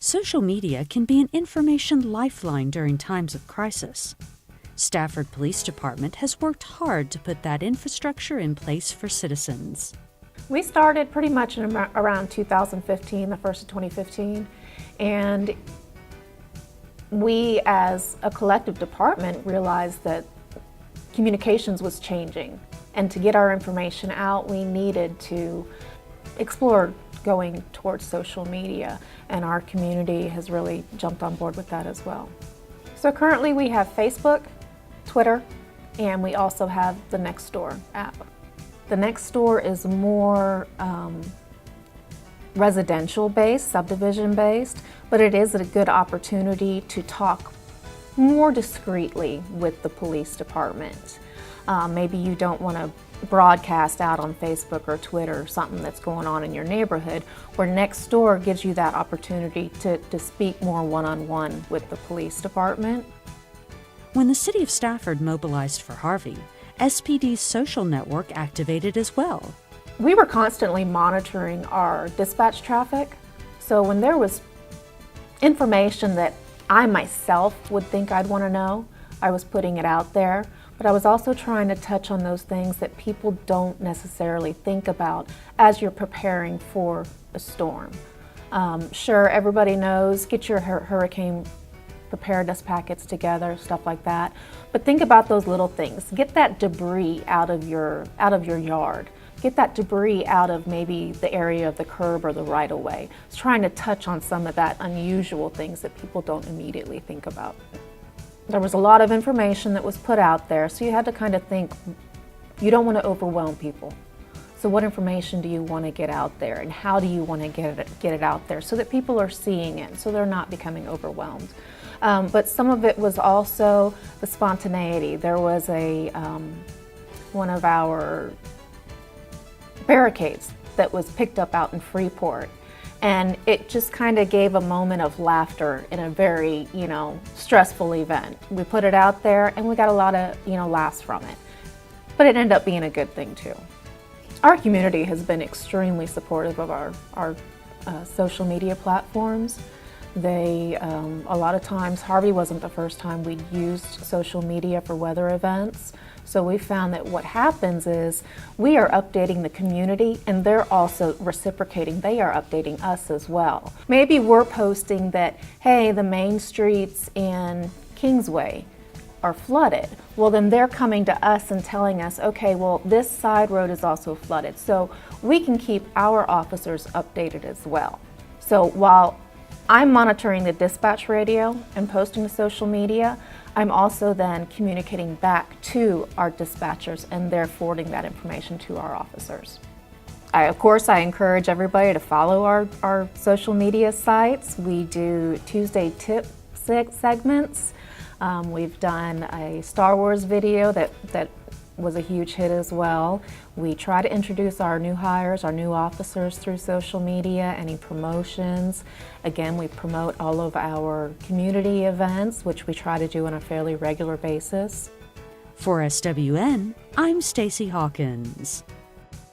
Social media can be an information lifeline during times of crisis. Stafford Police Department has worked hard to put that infrastructure in place for citizens. We started pretty much in around 2015, the first of 2015, and we as a collective department realized that communications was changing, and to get our information out we needed to explore going towards social media, and our community has really jumped on board with that as well. So currently we have Facebook, Twitter, and we also have the Nextdoor app. The Nextdoor is more residential based, subdivision based, but it is a good opportunity to talk more discreetly with the police department. Maybe you don't want to broadcast out on Facebook or Twitter something that's going on in your neighborhood, where Nextdoor gives you that opportunity to speak more one-on-one with the police department. When the city of Stafford mobilized for Harvey, SPD's social network activated as well. We were constantly monitoring our dispatch traffic, so when there was information that I myself would think I'd want to know, I was putting it out there. But I was also trying to touch on those things that people don't necessarily think about as you're preparing for a storm. Sure, everybody knows, get your hurricane preparedness packets together, stuff like that. But think about those little things. Get that debris out of your yard. Get that debris out of maybe the area of the curb or the right-of-way. It's trying to touch on some of that unusual things that people don't immediately think about. There was a lot of information that was put out there, so you had to kind of think, you don't want to overwhelm people. So what information do you want to get out there, and how do you want to get it out there so that people are seeing it, so they're not becoming overwhelmed? But some of it was also the spontaneity. There was one of our barricades that was picked up out in Freeport. And it just kind of gave a moment of laughter in a very, stressful event. We put it out there and we got a lot of, laughs from it. But it ended up being a good thing too. Our community has been extremely supportive of our social media platforms. A lot of times, Harvey wasn't the first time we'd used social media for weather events. So we found that what happens is we are updating the community and they're also reciprocating. They are updating us as well. Maybe we're posting that, hey, the main streets in Kingsway are flooded. Well, then they're coming to us and telling us, okay, well, this side road is also flooded. So we can keep our officers updated as well. So while I'm monitoring the dispatch radio and posting to social media, I'm also then communicating back to our dispatchers, and they're forwarding that information to our officers. Of course, I encourage everybody to follow our social media sites. We do Tuesday tip segments. We've done a Star Wars video that was a huge hit as well. We try to introduce our new hires, our new officers through social media, any promotions. Again, we promote all of our community events, which we try to do on a fairly regular basis. For SWN, I'm Stacy Hawkins.